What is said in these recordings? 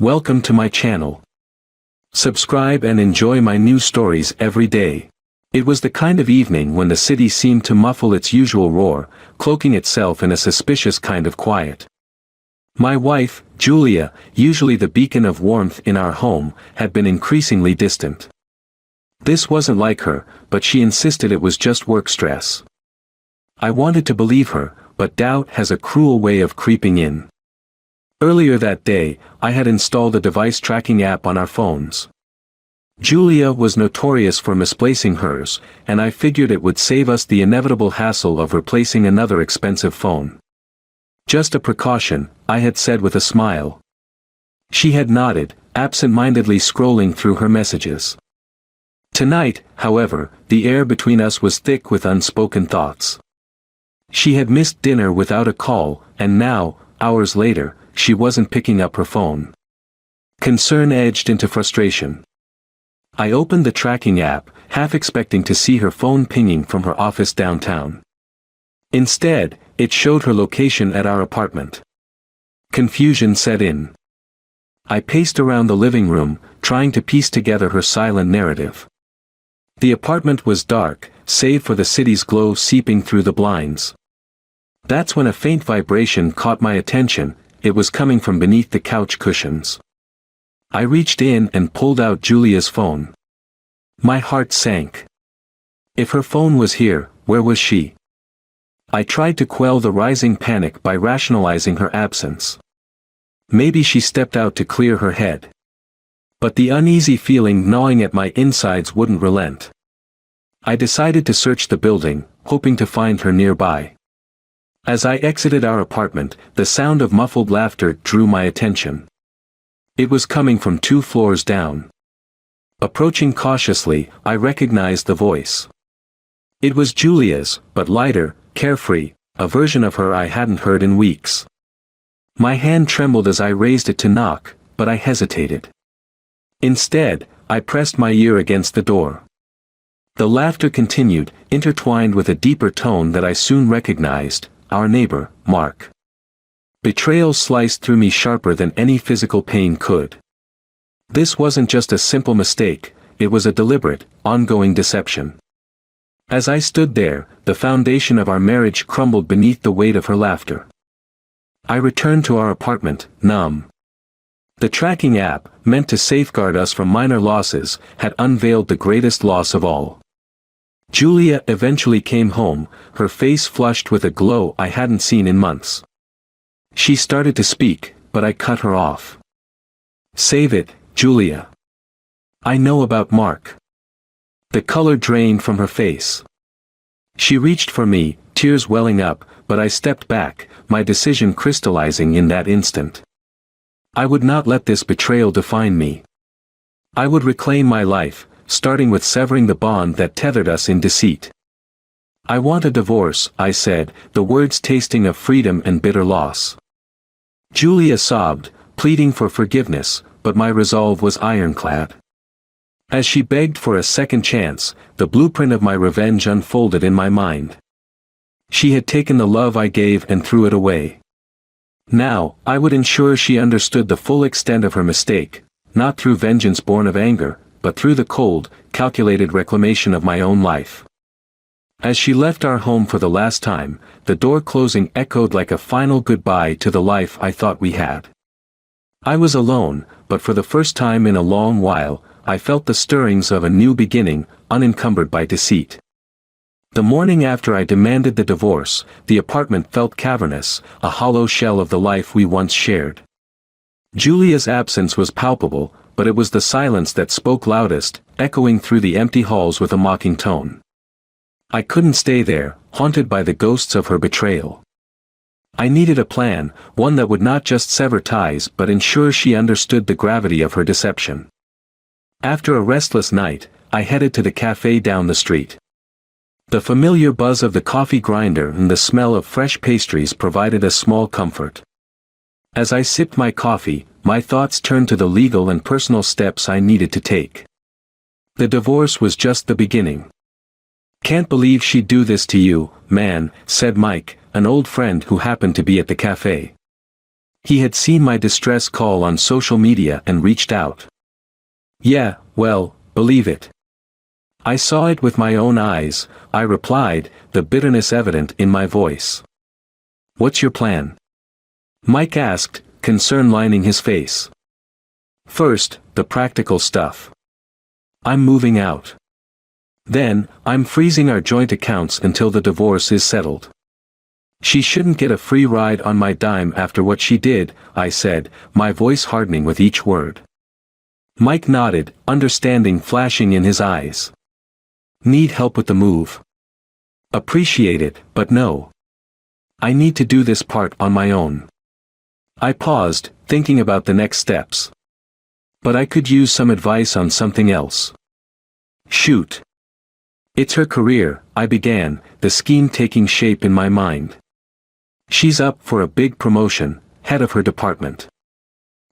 Welcome to my channel. Subscribe and enjoy my new stories every day. It was the kind of evening when the city seemed to muffle its usual roar, cloaking itself in a suspicious kind of quiet. My wife, Julia, usually the beacon of warmth in our home, had been increasingly distant. This wasn't like her, but she insisted it was just work stress. I wanted to believe her, but doubt has a cruel way of creeping in. Earlier that day, I had installed a device tracking app on our phones. Julia was notorious for misplacing hers, and I figured it would save us the inevitable hassle of replacing another expensive phone. Just a precaution, I had said with a smile. She had nodded, absent-mindedly scrolling through her messages. Tonight, however, the air between us was thick with unspoken thoughts. She had missed dinner without a call, and now, hours later, she wasn't picking up her phone. Concern edged into frustration. I opened the tracking app, half expecting to see her phone pinging from her office downtown. Instead, it showed her location at our apartment. Confusion set in. I paced around the living room, trying to piece together her silent narrative. The apartment was dark, save for the city's glow seeping through the blinds. That's when a faint vibration caught my attention. It was coming from beneath the couch cushions. I reached in and pulled out Julia's phone. My heart sank. If her phone was here, where was she? I tried to quell the rising panic by rationalizing her absence. Maybe she stepped out to clear her head. But the uneasy feeling gnawing at my insides wouldn't relent. I decided to search the building, hoping to find her nearby. As I exited our apartment, the sound of muffled laughter drew my attention. It was coming from 2 floors down. Approaching cautiously, I recognized the voice. It was Julia's, but lighter, carefree, a version of her I hadn't heard in weeks. My hand trembled as I raised it to knock, but I hesitated. Instead, I pressed my ear against the door. The laughter continued, intertwined with a deeper tone that I soon recognized. Our neighbor, Mark. Betrayal sliced through me sharper than any physical pain could. This wasn't just a simple mistake, it was a deliberate, ongoing deception. As I stood there, the foundation of our marriage crumbled beneath the weight of her laughter. I returned to our apartment, numb. The tracking app, meant to safeguard us from minor losses, had unveiled the greatest loss of all. Julia eventually came home, her face flushed with a glow I hadn't seen in months. She started to speak, but I cut her off. Save it, Julia. I know about Mark. The color drained from her face. She reached for me, tears welling up, but I stepped back, my decision crystallizing in that instant. I would not let this betrayal define me. I would reclaim my life, starting with severing the bond that tethered us in deceit. I want a divorce, I said, the words tasting of freedom and bitter loss. Julia sobbed, pleading for forgiveness, but my resolve was ironclad. As she begged for a second chance, the blueprint of my revenge unfolded in my mind. She had taken the love I gave and threw it away. Now, I would ensure she understood the full extent of her mistake, not through vengeance born of anger, but through the cold, calculated reclamation of my own life. As she left our home for the last time, the door closing echoed like a final goodbye to the life I thought we had. I was alone, but for the first time in a long while, I felt the stirrings of a new beginning, unencumbered by deceit. The morning after I demanded the divorce, the apartment felt cavernous, a hollow shell of the life we once shared. Julia's absence was palpable, but it was the silence that spoke loudest, echoing through the empty halls with a mocking tone. I couldn't stay there, haunted by the ghosts of her betrayal. I needed a plan, one that would not just sever ties but ensure she understood the gravity of her deception. After a restless night, I headed to the cafe down the street. The familiar buzz of the coffee grinder and the smell of fresh pastries provided a small comfort. As I sipped my coffee, my thoughts turned to the legal and personal steps I needed to take. The divorce was just the beginning. "Can't believe she'd do this to you, man," said Mike, an old friend who happened to be at the cafe. He had seen my distress call on social media and reached out. Yeah, well, believe it. I saw it with my own eyes, I replied, the bitterness evident in my voice. What's your plan? Mike asked, concern lining his face. First, the practical stuff. I'm moving out. Then, I'm freezing our joint accounts until the divorce is settled. She shouldn't get a free ride on my dime after what she did, I said, my voice hardening with each word. Mike nodded, understanding flashing in his eyes. Need help with the move? Appreciate it, but no. I need to do this part on my own. I paused, thinking about the next steps. But I could use some advice on something else. Shoot. It's her career, I began, the scheme taking shape in my mind. She's up for a big promotion, head of her department.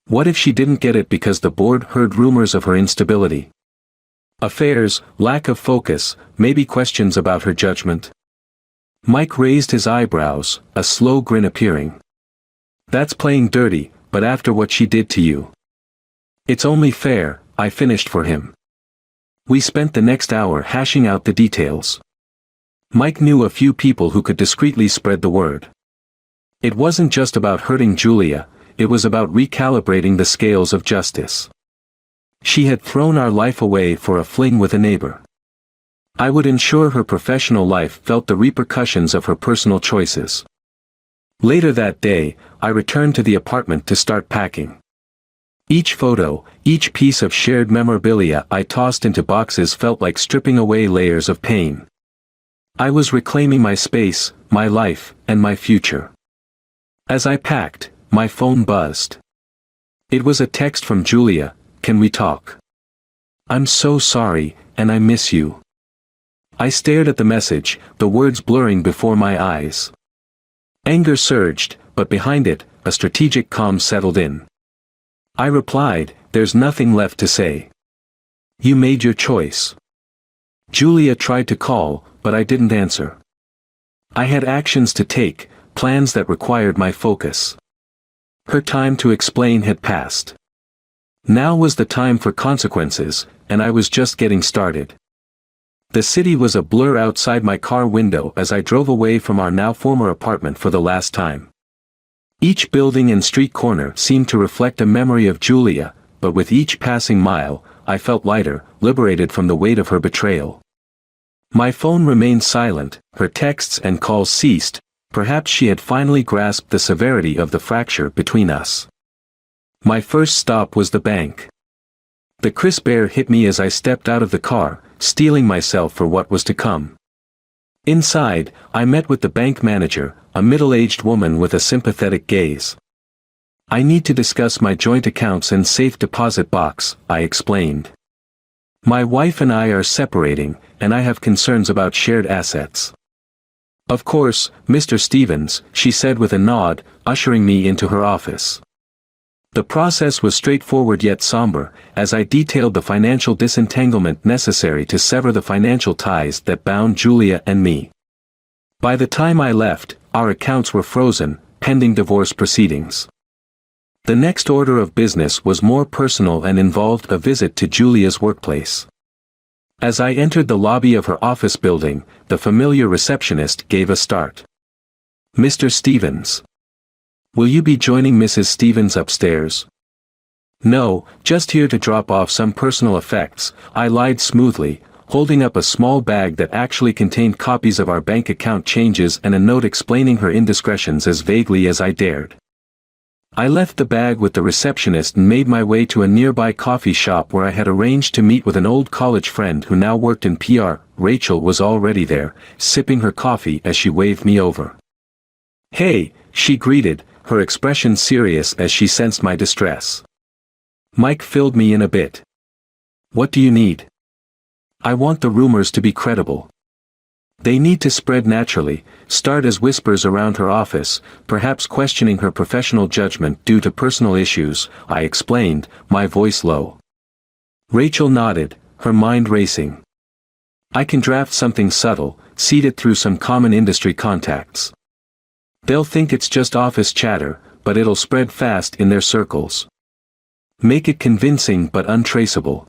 What if she didn't get it because the board heard rumors of her instability? Affairs, lack of focus, maybe questions about her judgment. Mike raised his eyebrows, a slow grin appearing. That's playing dirty, but after what she did to you. It's only fair, I finished for him. We spent the next hour hashing out the details. Mike knew a few people who could discreetly spread the word. It wasn't just about hurting Julia, it was about recalibrating the scales of justice. She had thrown our life away for a fling with a neighbor. I would ensure her professional life felt the repercussions of her personal choices. Later that day, I returned to the apartment to start packing. Each photo, each piece of shared memorabilia I tossed into boxes felt like stripping away layers of pain. I was reclaiming my space, my life, and my future. As I packed, my phone buzzed. It was a text from Julia, "Can we talk? I'm so sorry, and I miss you." I stared at the message, the words blurring before my eyes. Anger surged, but behind it, a strategic calm settled in. I replied, "There's nothing left to say. You made your choice." Julia tried to call, but I didn't answer. I had actions to take, plans that required my focus. Her time to explain had passed. Now was the time for consequences, and I was just getting started. The city was a blur outside my car window as I drove away from our now former apartment for the last time. Each building and street corner seemed to reflect a memory of Julia, but with each passing mile, I felt lighter, liberated from the weight of her betrayal. My phone remained silent, her texts and calls ceased, perhaps she had finally grasped the severity of the fracture between us. My first stop was the bank. The crisp air hit me as I stepped out of the car, steeling myself for what was to come. Inside, I met with the bank manager, a middle-aged woman with a sympathetic gaze. "I need to discuss my joint accounts and safe deposit box," I explained. "My wife and I are separating, and I have concerns about shared assets." "Of course, Mr. Stevens," she said with a nod, ushering me into her office. The process was straightforward yet somber, as I detailed the financial disentanglement necessary to sever the financial ties that bound Julia and me. By the time I left, our accounts were frozen, pending divorce proceedings. The next order of business was more personal and involved a visit to Julia's workplace. As I entered the lobby of her office building, the familiar receptionist gave a start. "Mr. Stevens. Will you be joining Mrs. Stevens upstairs?" "No, just here to drop off some personal effects," I lied smoothly, holding up a small bag that actually contained copies of our bank account changes and a note explaining her indiscretions as vaguely as I dared. I left the bag with the receptionist and made my way to a nearby coffee shop where I had arranged to meet with an old college friend who now worked in PR. Rachel was already there, sipping her coffee as she waved me over. "Hey," she greeted, her expression serious as she sensed my distress. Mike filled me in a bit. "What do you need?" "I want the rumors to be credible. They need to spread naturally, start as whispers around her office, perhaps questioning her professional judgment due to personal issues," I explained, my voice low. Rachel nodded, her mind racing. "I can draft something subtle, seed it through some common industry contacts. They'll think it's just office chatter, but it'll spread fast in their circles. Make it convincing but untraceable.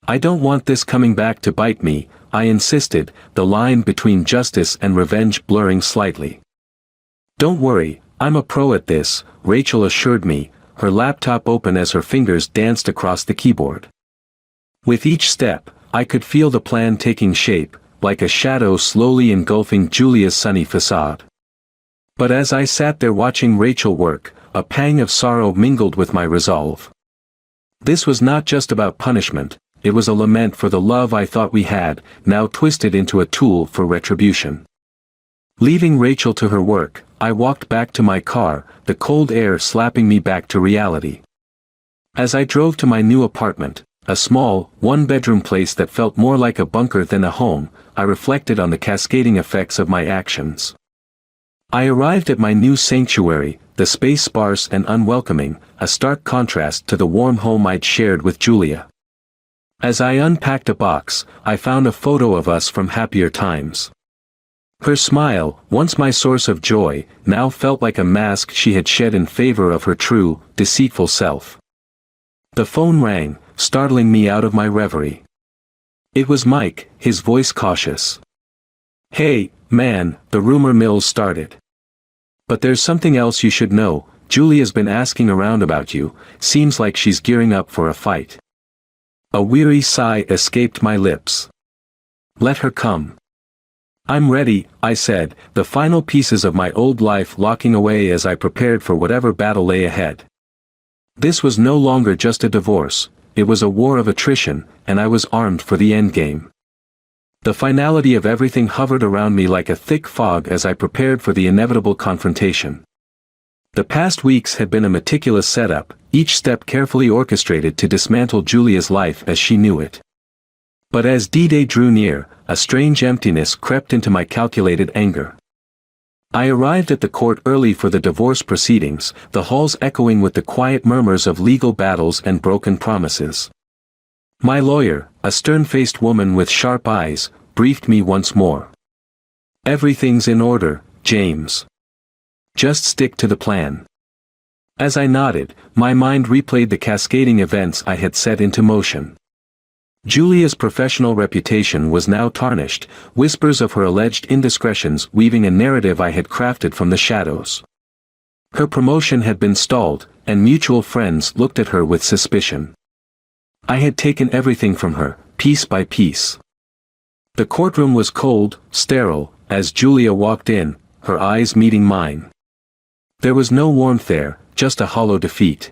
I don't want this coming back to bite me, I insisted, the line between justice and revenge blurring slightly. Don't worry, I'm a pro at this, Rachel assured me, her laptop open as her fingers danced across the keyboard. With each step, I could feel the plan taking shape, like a shadow slowly engulfing Julia's sunny facade. But as I sat there watching Rachel work, a pang of sorrow mingled with my resolve. This was not just about punishment, it was a lament for the love I thought we had, now twisted into a tool for retribution. Leaving Rachel to her work, I walked back to my car, the cold air slapping me back to reality. As I drove to my new apartment, a small, one-bedroom place that felt more like a bunker than a home, I reflected on the cascading effects of my actions. I arrived at my new sanctuary, the space sparse and unwelcoming, a stark contrast to the warm home I'd shared with Julia. As I unpacked a box, I found a photo of us from happier times. Her smile, once my source of joy, now felt like a mask she had shed in favor of her true, deceitful self. The phone rang, startling me out of my reverie. It was Mike, his voice cautious. "Hey, man," the rumor mill started. "But there's something else you should know, Julia's been asking around about you, seems like she's gearing up for a fight." A weary sigh escaped my lips. "Let her come." "I'm ready," I said, the final pieces of my old life locking away as I prepared for whatever battle lay ahead. This was no longer just a divorce, it was a war of attrition, and I was armed for the endgame. The finality of everything hovered around me like a thick fog as I prepared for the inevitable confrontation. The past weeks had been a meticulous setup, each step carefully orchestrated to dismantle Julia's life as she knew it. But as D-Day drew near, a strange emptiness crept into my calculated anger. I arrived at the court early for the divorce proceedings, the halls echoing with the quiet murmurs of legal battles and broken promises. My lawyer, a stern-faced woman with sharp eyes, briefed me once more. "Everything's in order, James. Just stick to the plan." As I nodded, my mind replayed the cascading events I had set into motion. Julia's professional reputation was now tarnished, whispers of her alleged indiscretions weaving a narrative I had crafted from the shadows. Her promotion had been stalled, and mutual friends looked at her with suspicion. I had taken everything from her, piece by piece. The courtroom was cold, sterile, as Julia walked in, her eyes meeting mine. There was no warmth there, just a hollow defeat.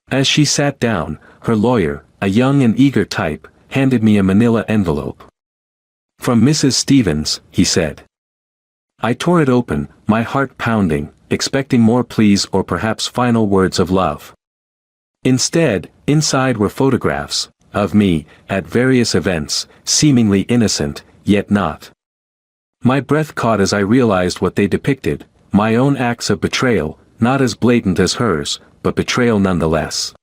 As she sat down, her lawyer, a young and eager type, handed me a manila envelope. "From Mrs. Stevens," he said. I tore it open, my heart pounding, expecting more pleas or perhaps final words of love. Instead, inside were photographs of me, at various events, seemingly innocent, yet not. My breath caught as I realized what they depicted, my own acts of betrayal, not as blatant as hers, but betrayal nonetheless.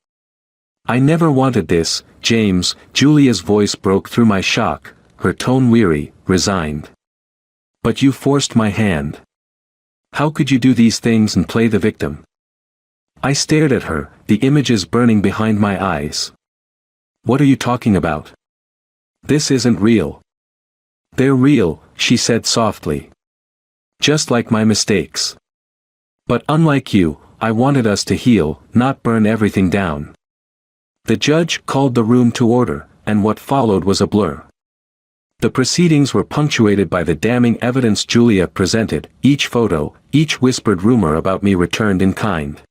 "I never wanted this, James," Julia's voice broke through my shock, her tone weary, resigned. "But you forced my hand. How could you do these things and play the victim?" I stared at her, the images burning behind my eyes. "What are you talking about? This isn't real." "They're real," she said softly. "Just like my mistakes. But unlike you, I wanted us to heal, not burn everything down." The judge called the room to order, and what followed was a blur. The proceedings were punctuated by the damning evidence Julia presented, each photo, each whispered rumor about me returned in kind.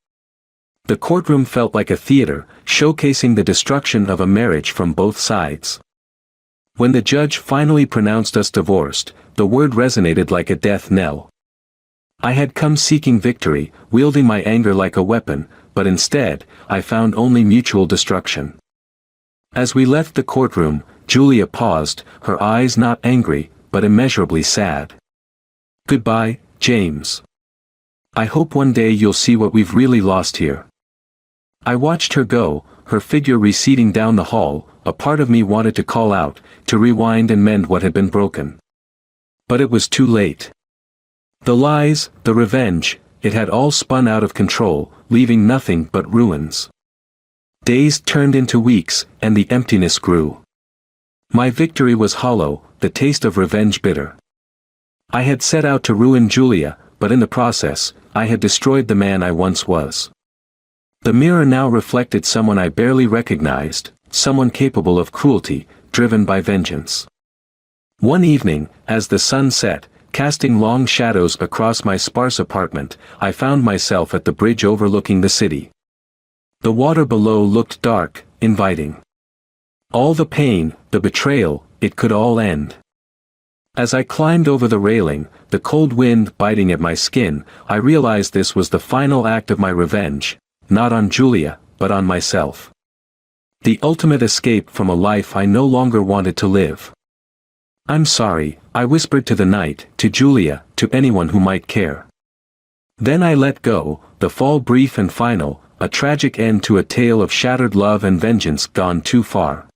The courtroom felt like a theater, showcasing the destruction of a marriage from both sides. When the judge finally pronounced us divorced, the word resonated like a death knell. I had come seeking victory, wielding my anger like a weapon, but instead, I found only mutual destruction. As we left the courtroom, Julia paused, her eyes not angry, but immeasurably sad. "Goodbye, James. I hope one day you'll see what we've really lost here." I watched her go, her figure receding down the hall. A part of me wanted to call out, to rewind and mend what had been broken. But it was too late. The lies, the revenge, it had all spun out of control, leaving nothing but ruins. Days turned into weeks, and the emptiness grew. My victory was hollow, the taste of revenge bitter. I had set out to ruin Julia, but in the process, I had destroyed the man I once was. The mirror now reflected someone I barely recognized, someone capable of cruelty, driven by vengeance. One evening, as the sun set, casting long shadows across my sparse apartment, I found myself at the bridge overlooking the city. The water below looked dark, inviting. All the pain, the betrayal, it could all end. As I climbed over the railing, the cold wind biting at my skin, I realized this was the final act of my revenge, not on Julia, but on myself. The ultimate escape from a life I no longer wanted to live. "I'm sorry," I whispered to the night, to Julia, to anyone who might care. Then I let go, the fall brief and final, a tragic end to a tale of shattered love and vengeance gone too far.